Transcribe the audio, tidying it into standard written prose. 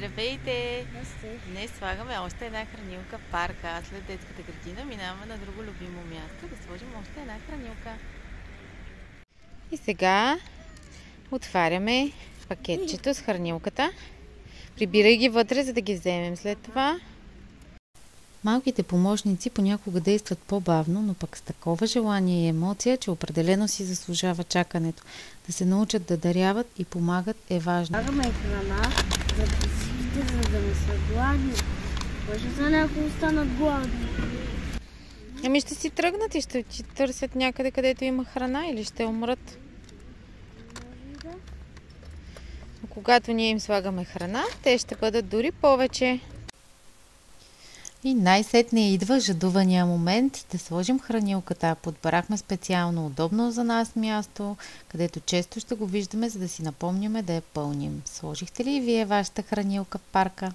Здравейте! Здрасти. Днес слагаме още една хранилка в парка. След детската градина минаваме на друго любимо място да сложим още една хранилка. И сега отваряме пакетчето с хранилката. Прибирай ги вътре, за да ги вземем след това. Малките помощници понякога действат по-бавно, но пък с такова желание и емоция, че определено си заслужава чакането. Да се научат да даряват и помагат е важно. Слагаме храна за психите, за да не са гладни. Може за някои останат гладни. Ами ще си тръгнат и ще ти търсят някъде, където има храна, или ще умрат. Но когато ние им слагаме храна, те ще бъдат дори повече. И най-сетне идва жадувания момент да сложим хранилката. Подбрахме специално удобно за нас място, където често ще го виждаме, за да си напомняме да я пълним. Сложихте ли и вие вашата хранилка в парка?